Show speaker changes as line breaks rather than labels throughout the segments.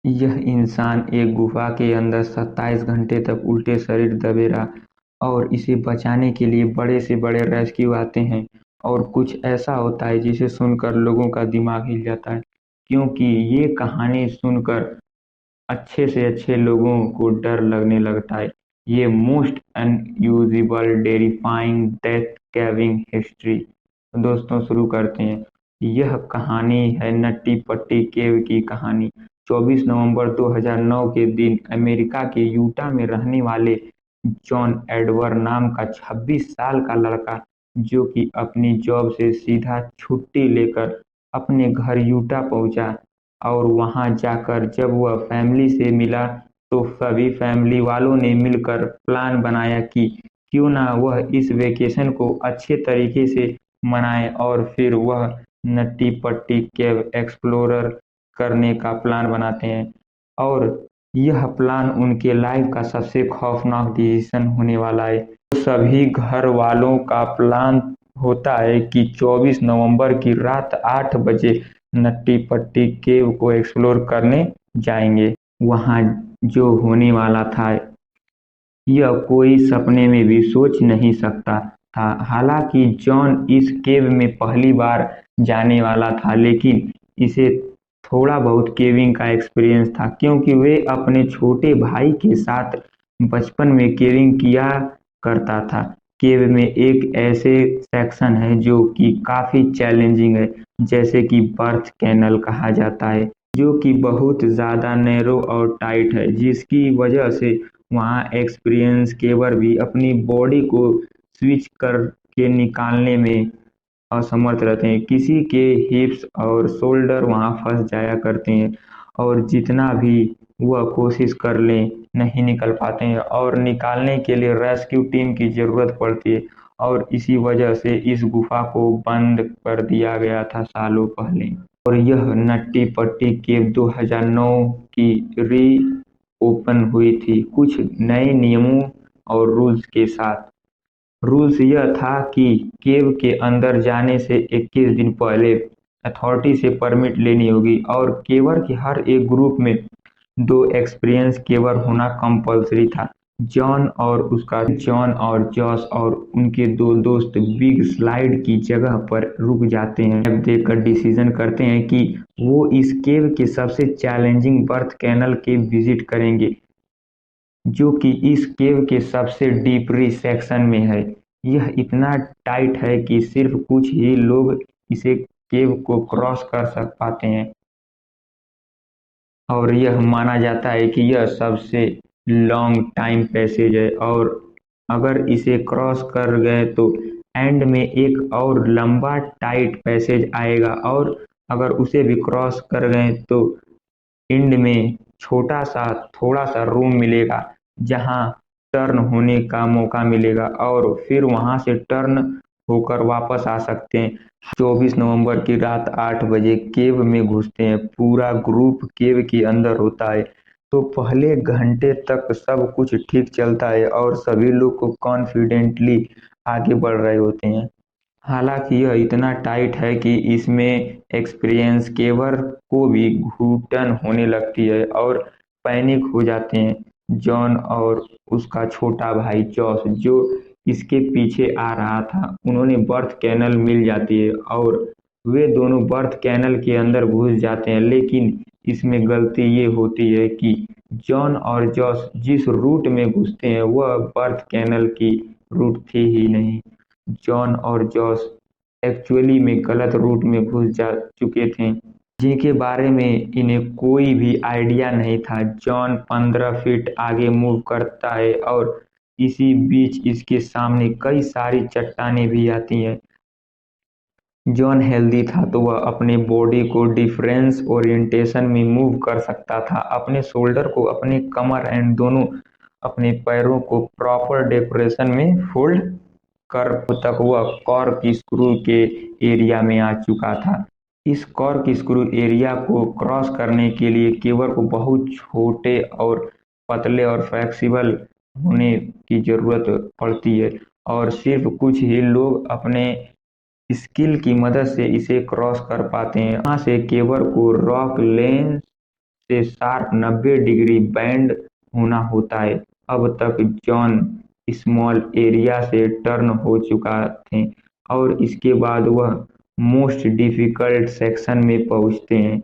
यह इंसान एक गुफा के अंदर 27 घंटे तक उल्टे शरीर दबे रहा और इसे बचाने के लिए बड़े से बड़े रेस्क्यू आते हैं। और कुछ ऐसा होता है जिसे सुनकर लोगों का दिमाग हिल जाता है, क्योंकि ये कहानी सुनकर अच्छे से अच्छे लोगों को डर लगने लगता है। ये most unusual terrifying death caving history. दोस्तों, शुरू करते हैं। यह कहानी है नट्टी पट्टी केव की कहानी। 24 नवंबर 2009 के दिन अमेरिका के यूटा में रहने वाले जॉन एडवर्ड नाम का 26 साल का लड़का, जो कि अपनी जॉब से सीधा छुट्टी लेकर अपने घर यूटा पहुंचा, और वहां जाकर जब वह फैमिली से मिला तो सभी फैमिली वालों ने मिलकर प्लान बनाया कि क्यों ना वह इस वेकेशन को अच्छे तरीके से मनाए, और फिर वह नट्टी पट्टी केव एक्सप्लोरर करने का प्लान बनाते हैं। और यह प्लान उनके लाइफ का सबसे खौफनाक डिसीजन होने वाला है। तो सभी घर वालों का प्लान होता है कि 24 नवंबर की रात 8 बजे नट्टी पट्टी केव को एक्सप्लोर करने जाएंगे। वहां जो होने वाला था यह कोई सपने में भी सोच नहीं सकता था। हालांकि जॉन इस केव में पहली बार जाने वाला था, लेकिन इसे थोड़ा बहुत केविंग का एक्सपीरियंस था, क्योंकि वे अपने छोटे भाई के साथ बचपन में केविंग किया करता था। केव में एक ऐसे सेक्शन है जो कि काफी चैलेंजिंग है, जैसे कि बर्थ कैनल कहा जाता है, जो कि बहुत ज़्यादा नैरो और टाइट है, जिसकी वजह से वहाँ एक्सपीरियंस केवर भी अपनी बॉडी को स्विच करके निकालने में असमर्थ रहते हैं। किसी के हिप्स और शोल्डर वहाँ फंस जाया करते हैं, और जितना भी वह कोशिश कर लें नहीं निकल पाते हैं, और निकालने के लिए रेस्क्यू टीम की ज़रूरत पड़ती है। और इसी वजह से इस गुफा को बंद कर दिया गया था सालों पहले। और यह नट्टी पट्टी केव 2009 की री ओपन हुई थी, कुछ नए नियमों और रूल्स के साथ। रूल्स यह था कि केव के अंदर जाने से 21 दिन पहले अथॉरिटी से परमिट लेनी होगी, और केवर के हर एक ग्रुप में 2 एक्सपीरियंस केवर होना कंपलसरी था। जॉन और जॉस और उनके 2 दोस्त बिग स्लाइड की जगह पर रुक जाते हैं। मैप देखकर डिसीजन करते हैं कि वो इस केव के सबसे चैलेंजिंग बर्थ कैनल के विजिट करेंगे, जो कि इस केव के सबसे डीपरी सेक्शन में है। यह इतना टाइट है कि सिर्फ कुछ ही लोग इसे केव को क्रॉस कर सक पाते हैं, और यह माना जाता है कि यह सबसे लॉन्ग टाइम पैसेज है। और अगर इसे क्रॉस कर गए तो एंड में एक और लंबा टाइट पैसेज आएगा, और अगर उसे भी क्रॉस कर गए तो एंड में छोटा सा थोड़ा सा रूम मिलेगा, जहां टर्न होने का मौका मिलेगा, और फिर वहां से टर्न होकर वापस आ सकते हैं। 24 नवंबर की रात 8 बजे केव में घुसते हैं। पूरा ग्रुप केव के अंदर होता है। तो पहले घंटे तक सब कुछ ठीक चलता है और सभी लोग को कॉन्फिडेंटली आगे बढ़ रहे होते हैं। हालांकि यह इतना टाइट है कि इसमें एक्सपीरियंस केवर को भी घुटन होने लगती है और पैनिक हो जाते हैं। जॉन और उसका छोटा भाई जॉस, जो इसके पीछे आ रहा था, उन्होंने बर्थ कैनल मिल जाती है और वे दोनों बर्थ कैनल के अंदर घुस जाते हैं। लेकिन इसमें गलती ये होती है कि जॉन और जॉस जिस रूट में घुसते हैं वह बर्थ कैनल की रूट थी ही नहीं। जॉन और जॉस एक्चुअली में गलत रूट में घुस जा चुके थे, जिनके बारे में इन्हें कोई भी आइडिया नहीं था। जॉन 15 फीट आगे मूव करता है और इसी बीच इसके सामने कई सारी चट्टानें भी आती हैं। जॉन हेल्दी था तो वह अपने बॉडी को डिफरेंस ओरिएंटेशन में मूव कर सकता था, अपने शोल्डर को, अपने कमर एंड दोनों अपने पैरों को प्रॉपर डेकोरेशन में फोल्ड कर तक वह कॉर्क स्क्रू के एरिया में आ चुका था। इस कॉर्क स्क्रू एरिया को क्रॉस करने के लिए केबल को बहुत छोटे और पतले और फ्लेक्सिबल होने की जरूरत पड़ती है, और सिर्फ कुछ ही लोग अपने स्किल की मदद से इसे क्रॉस कर पाते हैं। यहाँ से केबल को रॉक लेंस से शार्प 90 डिग्री बेंड होना होता है। अब तक जॉन स्मॉल एरिया से टर्न हो चुका थे और इसके बाद वह मोस्ट डिफिकल्ट सेक्शन में पहुंचते हैं।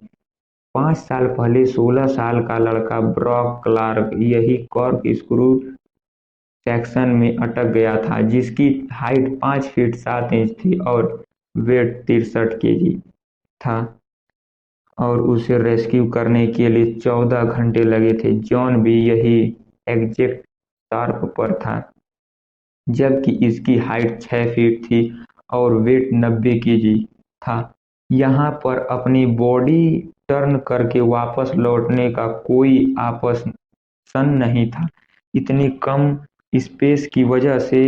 5 साल पहले 16 साल का लड़का ब्रॉक क्लार्क यही कॉर्क स्क्रू सेक्शन में अटक गया था, जिसकी हाइट 5 फीट 7 इंच थी और वेट 63 केजी था, और उसे रेस्क्यू करने के लिए 14 घंटे लगे थे। जॉन भी यही एग्जैक्ट शार्प पर था, जबकि इसकी हाइट 6 फीट थी और वेट 90 केजी था। यहाँ पर अपनी बॉडी टर्न करके वापस लौटने का कोई ऑप्शन नहीं था। इतनी कम स्पेस की वजह से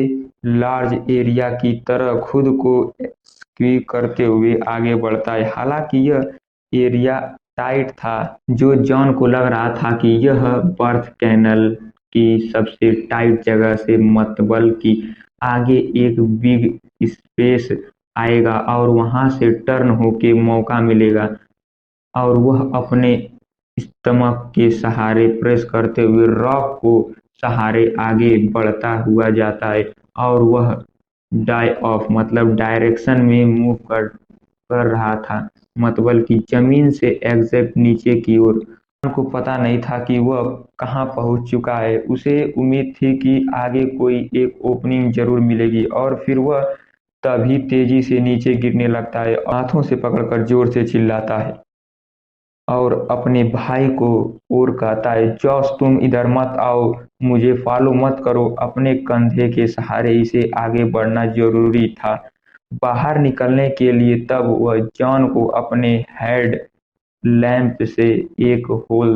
लार्ज एरिया की तरह खुद को स्क्वीज करते हुए आगे बढ़ता है। हालांकि यह एरिया टाइट था, जो जॉन को लग रहा था कि यह बर्थ कैनल की सबसे टाइट जगह से मतलब कि आगे एक बिग स्पेस आएगा और वहां से टर्न होके मौका मिलेगा, और वह अपने स्टमक के सहारे प्रेस करते हुए रॉक को सहारे आगे बढ़ता हुआ जाता है और वह डाई ऑफ मतलब डायरेक्शन में मूव कर रहा था, मतलब कि जमीन से एग्जैक्ट नीचे की ओर। को पता नहीं था कि वह कहां पहुंच चुका है। उसे उम्मीद थी कि आगे कोई एक ओपनिंग जरूर मिलेगी, और फिर वह तभी तेजी से नीचे गिरने लगता है, हाथों से पकड़कर जोर से चिल्लाता है और अपने भाई को और कहता है, जॉस तुम इधर मत आओ, मुझे फॉलो मत करो। अपने कंधे के सहारे इसे आगे बढ़ना जरूरी था बाहर निकलने के लिए। तब वह जॉन को अपने हेड लैंप से एक होल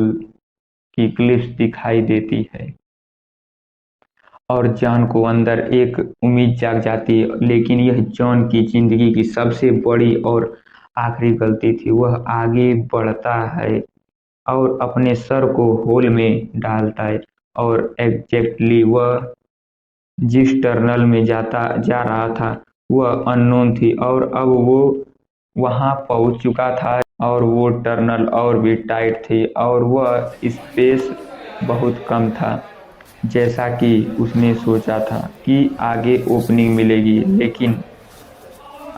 की ग्लिम्स दिखाई देती है और जॉन को अंदर एक उम्मीद जाग जाती है, लेकिन यह जॉन की जिंदगी की सबसे बड़ी और आखिरी गलती थी। वह आगे बढ़ता है और अपने सर को होल में डालता है, और एग्जैक्टली वह जिस टनल में जा रहा था वह अननोन थी, और अब वो वहां पहुंच चुका था और वो टनल और भी टाइट थी और वह स्पेस बहुत कम था। जैसा कि उसने सोचा था कि आगे ओपनिंग मिलेगी, लेकिन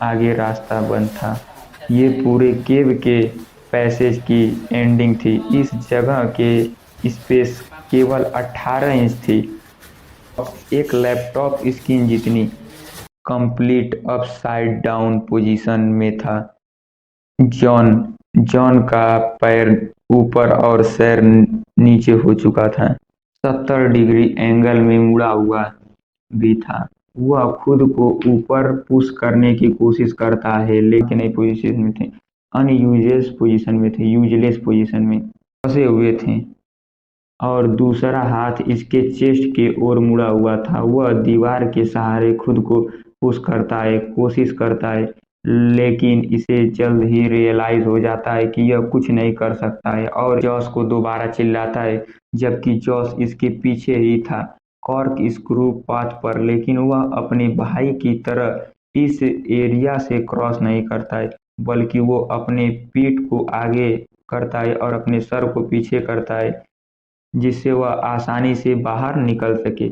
आगे रास्ता बंद था। ये पूरे केव के पैसेज की एंडिंग थी। इस जगह के स्पेस केवल 18 इंच थी, एक लैपटॉप स्क्रीन जितनी। कंप्लीट अपसाइड डाउन पोजीशन में था। जॉन जॉन का पैर ऊपर और सर नीचे हो चुका था, 70 डिग्री एंगल में मुड़ा हुआ भी था। वह खुद को ऊपर पुश करने की कोशिश करता है, लेकिन नई पोजीशन में थे, अनयूजलेस पोजीशन में थे, यूजलेस पोजीशन में फंसे हुए थे, और दूसरा हाथ इसके चेस्ट के ओर मुड़ा हुआ था। वह दीवार के सहारे खुद को पुश करता है, कोशिश करता है, लेकिन इसे जल्द ही रियलाइज हो जाता है कि यह कुछ नहीं कर सकता है, और जॉस को दोबारा चिल्लाता है, जबकि जॉस इसके पीछे ही था कॉर्क स्क्रू पाथ पर। लेकिन वह अपने भाई की तरह इस एरिया से क्रॉस नहीं करता है, बल्कि वो अपने पीठ को आगे करता है और अपने सर को पीछे करता है, जिससे वह आसानी से बाहर निकल सके।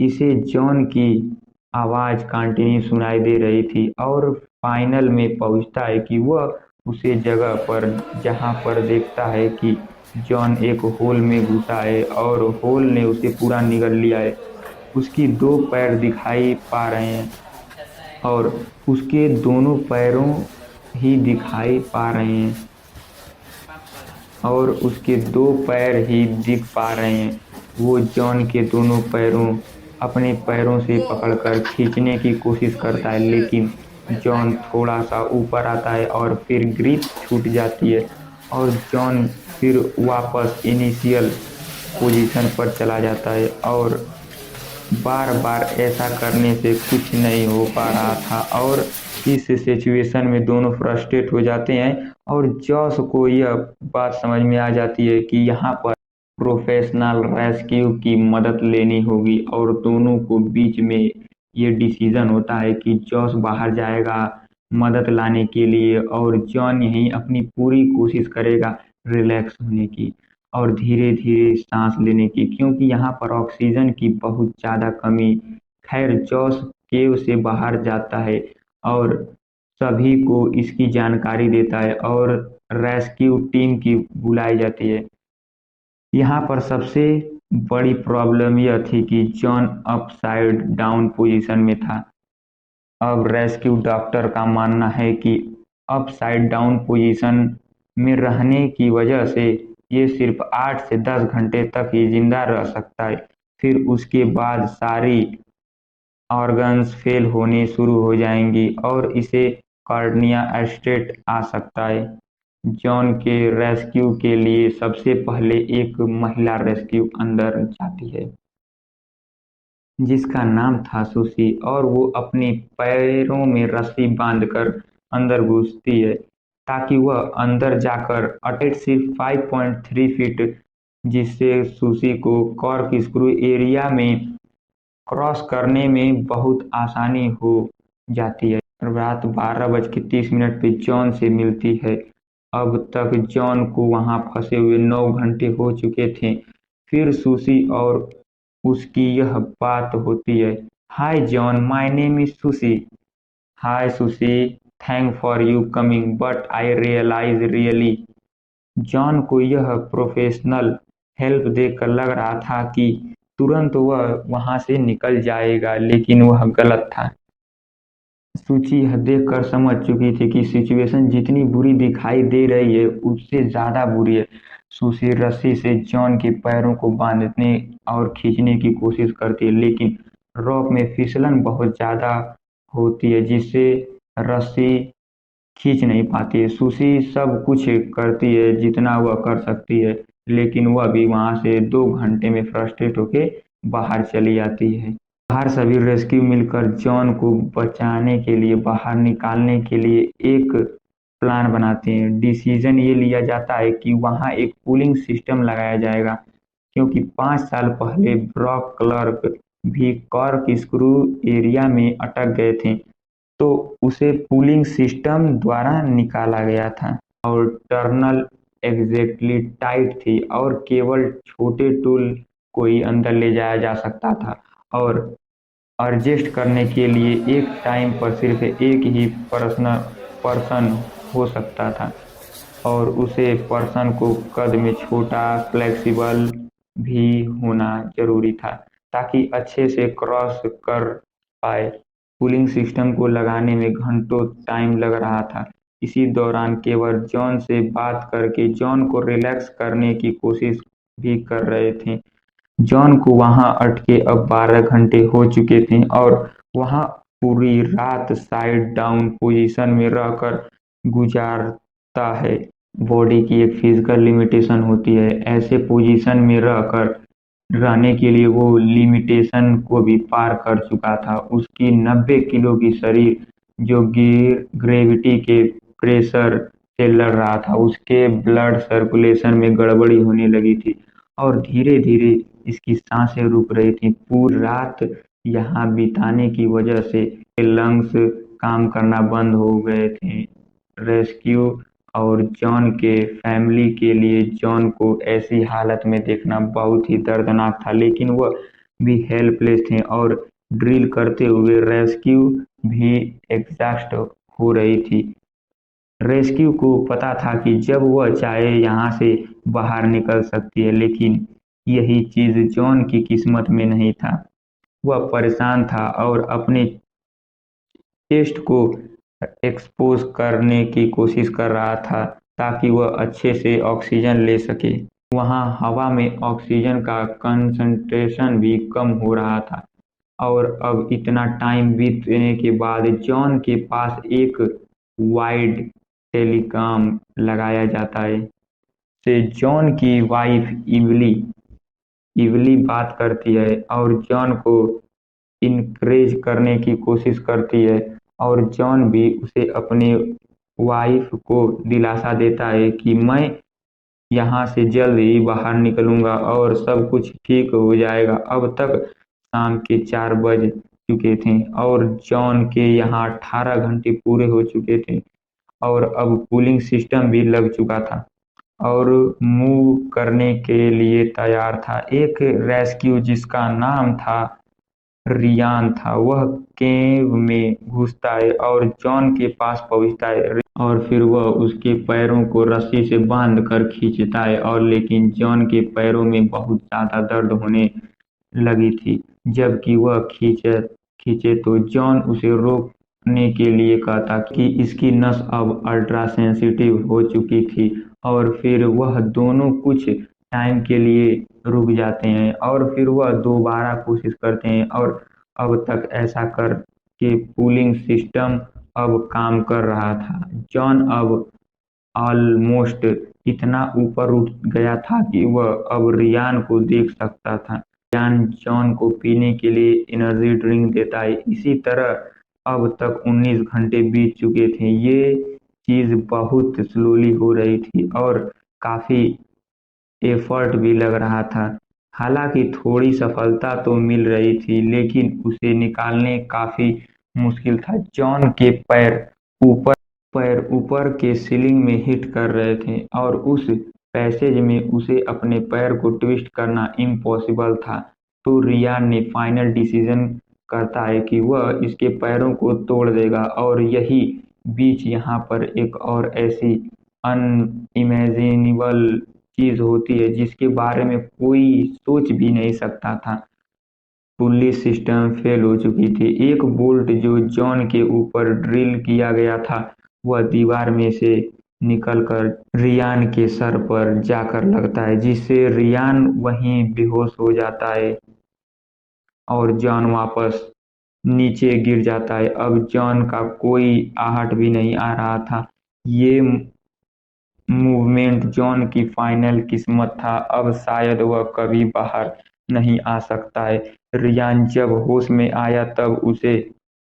इसे जॉन की आवाज कंटिन्यू सुनाई दे रही थी, और फाइनल में पहुंचता है कि वह उसे जगह पर जहां पर देखता है कि जॉन एक होल में घुसा है और होल ने उसे पूरा निगल लिया है। उसकी 2 पैर दिखाई पा रहे हैं और उसके दोनों पैरों ही दिखाई पा रहे हैं और उसके 2 पैर ही दिख पा रहे हैं। वो जॉन के दोनों पैरों अपने पैरों से पकड़कर खींचने की कोशिश करता है, लेकिन जॉन थोड़ा सा ऊपर आता है और फिर ग्रिप छूट जाती है और जॉन फिर वापस इनिशियल पोजीशन पर चला जाता है। और बार बार ऐसा करने से कुछ नहीं हो पा रहा था, और इस सिचुएशन में दोनों फ्रस्ट्रेट हो जाते हैं, और जॉस को यह बात समझ में आ जाती है कि यहाँ पर प्रोफेशनल रेस्क्यू की मदद लेनी होगी, और दोनों को बीच में ये डिसीजन होता है कि जॉस बाहर जाएगा मदद लाने के लिए और जॉन यहीं अपनी पूरी कोशिश करेगा रिलैक्स होने की। और धीरे धीरे सांस लेने की, क्योंकि यहाँ पर ऑक्सीजन की बहुत ज़्यादा कमी। खैर जॉस केव से बाहर जाता है और सभी को इसकी जानकारी देता है और रेस्क्यू टीम की बुलाई जाती है। यहाँ पर सबसे बड़ी प्रॉब्लम यह थी कि जॉन अपसाइड डाउन पोजीशन में था। अब रेस्क्यू डॉक्टर का मानना है कि अपसाइड डाउन पोजीशन में रहने की वजह से ये सिर्फ 8 से 10 घंटे तक ही जिंदा रह सकता है, फिर उसके बाद सारी ऑर्गन्स फेल होने शुरू हो जाएंगी और इसे कार्डिया अरेस्ट आ सकता है। जॉन के रेस्क्यू के लिए सबसे पहले एक महिला रेस्क्यू अंदर जाती है जिसका नाम था सुसी, और वो अपने पैरों में रस्सी बांधकर अंदर घुसती है ताकि वह अंदर जाकर अटैच सिर्फ 5.3 फीट, जिससे सुसी को कॉर्क स्क्रू एरिया में क्रॉस करने में बहुत आसानी हो जाती है। रात 12:30 पे जॉन से मिलती है। अब तक जॉन को वहां फंसे हुए 9 घंटे हो चुके थे। फिर सुसी और उसकी यह बात होती है। Hi John, my name is Susie. Hi Susie, thank for you coming but I realise really. John को यह प्रोफेशनल हेल्प देखकर लग रहा था कि तुरंत वह वहां से निकल जाएगा, लेकिन वह गलत था। सूची यह देखकर समझ चुकी थी कि सिचुएशन जितनी बुरी दिखाई दे रही है उससे ज्यादा बुरी है। सुशी रस्सी से जॉन के पैरों को बांधने और खींचने की कोशिश करती है, लेकिन रॉक में फिसलन बहुत ज्यादा होती है जिससे रस्सी खींच नहीं पाती है। सुशी सब कुछ करती है जितना वह कर सकती है, लेकिन वह भी वहां से 2 घंटे में फ्रस्ट्रेट होके बाहर चली आती है। बाहर सभी रेस्क्यू मिलकर जॉन को बचाने के लिए, बाहर निकालने के लिए एक प्लान बनाते हैं। डिसीजन ये लिया जाता है कि वहां एक कूलिंग सिस्टम लगाया जाएगा, क्योंकि 5 साल पहले ब्रॉक क्लर्क भी कॉर्क स्क्रू एरिया में अटक गए थे, तो उसे कूलिंग सिस्टम द्वारा निकाला गया था। और टर्नल एग्जैक्टली टाइट थी और केवल छोटे टूल को ही अंदर ले जाया जा सकता था, और एडजस्ट करने के लिए एक टाइम पर सिर्फ एक ही पर्सन हो सकता था, और उसे पर्सन को कद में छोटा, फ्लेक्सिबल भी होना जरूरी था ताकि अच्छे से क्रॉस कर पाए। कूलिंग सिस्टम को लगाने में घंटों टाइम लग रहा था। इसी दौरान केवल जॉन से बात करके जॉन को रिलैक्स करने की कोशिश भी कर रहे थे। जॉन को वहां अटके अब 12 घंटे हो चुके थे और वहां पूरी रात साइड डाउन पोजीशन में रहकर गुजारता है। बॉडी की एक फिजिकल लिमिटेशन होती है, ऐसे पोजीशन में रहकर रहने के लिए वो लिमिटेशन को भी पार कर चुका था। उसकी 90 किलो की शरीर जो ग्रेविटी के प्रेशर से लड़ रहा था, उसके ब्लड सर्कुलेशन में गड़बड़ी होने लगी थी और धीरे धीरे इसकी सांसें रुक रही थी। पूरी रात यहाँ बिताने की वजह से लंग्स काम करना बंद हो गए थे। रेस्क्यू और जॉन के फैमिली के लिए जॉन को ऐसी हालत में देखना बहुत ही दर्दनाक था, लेकिन वह भी हेल्पलेस थे और ड्रिल करते हुए रेस्क्यू भी एग्जॉस्ट हो रही थी। रेस्क्यू को पता था कि जब वह चाहे यहाँ से बाहर निकल सकती है, लेकिन यही चीज जॉन की किस्मत में नहीं था। वह परेशान था और अपने चेस्ट को एक्सपोज करने की कोशिश कर रहा था ताकि वह अच्छे से ऑक्सीजन ले सके। वहाँ हवा में ऑक्सीजन का कंसंट्रेशन भी कम हो रहा था, और अब इतना टाइम बीतने के बाद जॉन के पास एक वाइड टेलीकॉम लगाया जाता है। से जॉन की वाइफ इवली इवली बात करती है और जॉन को इनकरेज करने की कोशिश करती है, और जॉन भी उसे अपने वाइफ को दिलासा देता है कि मैं यहाँ से जल्द ही बाहर निकलूंगा और सब कुछ ठीक हो जाएगा। अब तक शाम के 4 बज चुके थे और जॉन के यहाँ 18 घंटे पूरे हो चुके थे और अब कूलिंग सिस्टम भी लग चुका था। और मूव करने के लिए तैयार था। एक रेस्क्यू जिसका नाम था रियान था, वह केव में घुसता है और जॉन के पास पहुंचता है और फिर वह उसके पैरों को रस्सी से बांध कर खींचता है और लेकिन जॉन के पैरों में बहुत ज्यादा दर्द होने लगी थी। जबकि वह खींचे खींचे तो जॉन उसे रोकने के लिए कहता कि इसकी नस अब अल्ट्रा सेंसिटिव हो चुकी थी और फिर वह दोनों कुछ टाइम के लिए रुक जाते हैं और फिर वह दोबारा कोशिश करते हैं और अब तक ऐसा कर के कूलिंग सिस्टम अब काम कर रहा था। जॉन अब ऑलमोस्ट इतना ऊपर उठ गया था कि वह अब रियान को देख सकता था। रियान जॉन को पीने के लिए एनर्जी ड्रिंक देता है। इसी तरह अब तक 19 घंटे बीत चुके थे। ये चीज बहुत स्लोली हो रही थी और काफी एफर्ट भी लग रहा था। हालांकि थोड़ी सफलता तो मिल रही थी लेकिन उसे निकालने काफी मुश्किल था। जॉन के पैर ऊपर के सीलिंग में हिट कर रहे थे और उस पैसेज में उसे अपने पैर को ट्विस्ट करना इम्पॉसिबल था। तो रियान ने फाइनल डिसीजन करता है कि वह इसके पैरों को तोड़ देगा और यही बीच यहाँ पर एक और ऐसी अनइमेजिनेबल चीज होती है जिसके बारे में कोई सोच भी नहीं सकता था। पुलिस सिस्टम फेल हो चुकी थी। एक बोल्ट जो जॉन के ऊपर ड्रिल किया गया था वह दीवार में से निकलकर रियान के सर पर जाकर लगता है जिससे रियान वहीं बेहोश हो जाता है और जॉन वापस नीचे गिर जाता है। अब जॉन का कोई आहट भी नहीं आ रहा था। ये मूवमेंट जॉन की फाइनल किस्मत था। अब शायद वह कभी बाहर नहीं आ सकता है। रियान जब होश में आया तब उसे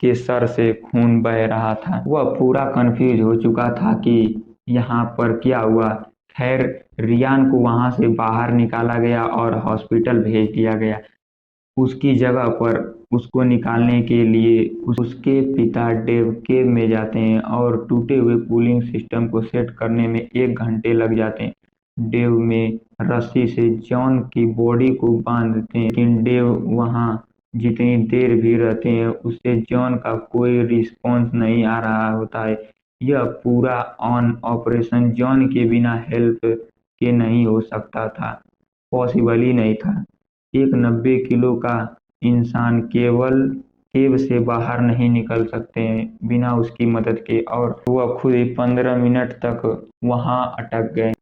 के सर से खून बह रहा था। वह पूरा कंफ्यूज हो चुका था कि यहाँ पर क्या हुआ। खैर, रियान को वहां से बाहर निकाला गया और हॉस्पिटल भेज दिया गया। उसकी जगह पर उसको निकालने के लिए उसके पिता डेव केव में जाते हैं और टूटे हुए कूलिंग सिस्टम को सेट करने में 1 घंटे लग जाते हैं। डेव में रस्सी से जॉन की बॉडी को बांधते हैं लेकिन डेव वहां जितनी देर भी रहते हैं उससे जॉन का कोई रिस्पॉन्स नहीं आ रहा होता है। यह पूरा ऑन ऑपरेशन जॉन के बिना हेल्प के नहीं हो सकता था, पॉसिबल ही नहीं था। एक 90 किलो का इंसान केवल केव से बाहर नहीं निकल सकते हैं बिना उसकी मदद के और वह खुद ही 15 मिनट तक वहां अटक गए।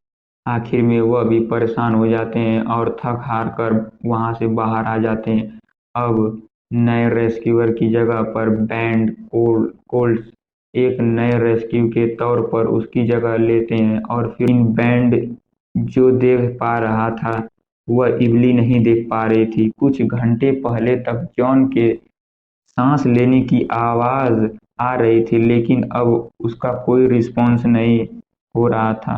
आखिर में वह भी परेशान हो जाते हैं और थक हार कर वहां से बाहर आ जाते हैं। अब नए रेस्क्यूअर की जगह पर बैंड कोल्ड्स एक नए रेस्क्यू के तौर पर उसकी जगह लेते हैं और फिर इन बैंड जो देख पा रहा था वह इवली नहीं देख पा रही थी। कुछ घंटे पहले तक जॉन के सांस लेने की आवाज आ रही थी लेकिन अब उसका कोई रिस्पॉन्स नहीं हो रहा था।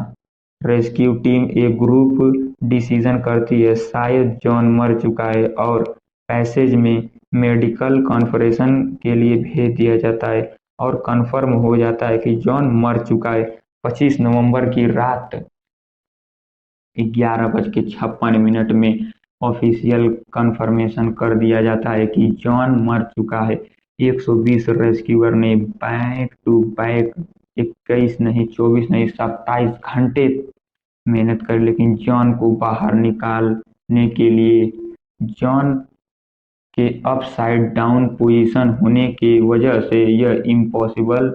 रेस्क्यू टीम एक ग्रुप डिसीजन करती है शायद जॉन मर चुका है और पैसेज में मेडिकल कॉन्फरेंस के लिए भेज दिया जाता है और कंफर्म हो जाता है कि जॉन मर चुका है। 25 नवंबर की रात 11:56 में ऑफिशियल कंफर्मेशन कर दिया जाता है कि जॉन मर चुका है। 120 रेस्क्यूअर ने बैक टू बैक 21 नहीं 24 नहीं 27 घंटे मेहनत कर लेकिन जॉन को बाहर निकालने के लिए जॉन के अपसाइड डाउन पोजीशन होने की वजह से यह इम्पॉसिबल।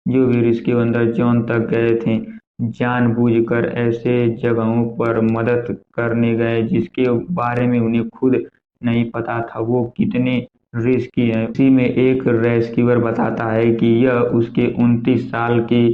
जो भी रिस्क्यू अंदर जॉन तक गए थे जानबूझकर ऐसे जगहों पर मदद करने गए जिसके बारे में उन्हें खुद नहीं पता था वो कितने रिस्की है। उसी में एक रेस्क्यूअर बताता है कि यह उसके 29 साल की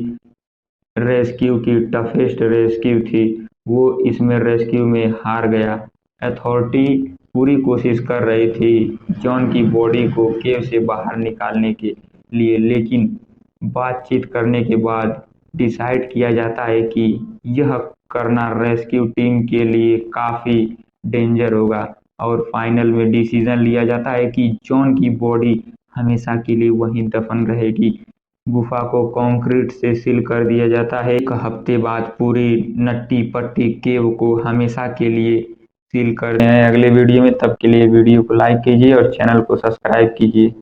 रेस्क्यू की टफेस्ट रेस्क्यू थी। वो इसमें रेस्क्यू में हार गया। अथॉरिटी पूरी कोशिश कर रही थी जॉन की बॉडी को केव से बाहर निकालने के लिए लेकिन बातचीत करने के बाद डिसाइड किया जाता है कि यह करना रेस्क्यू टीम के लिए काफी डेंजर होगा और फाइनल में डिसीजन लिया जाता है कि जॉन की बॉडी हमेशा के लिए वहीं दफन रहेगी। गुफा को कंक्रीट से सील कर दिया जाता है। एक हफ्ते बाद पूरी नट्टी पट्टी केव को हमेशा के लिए सील कर दिया है। अगले वीडियो में, तब के लिए वीडियो को लाइक कीजिए और चैनल को सब्सक्राइब कीजिए।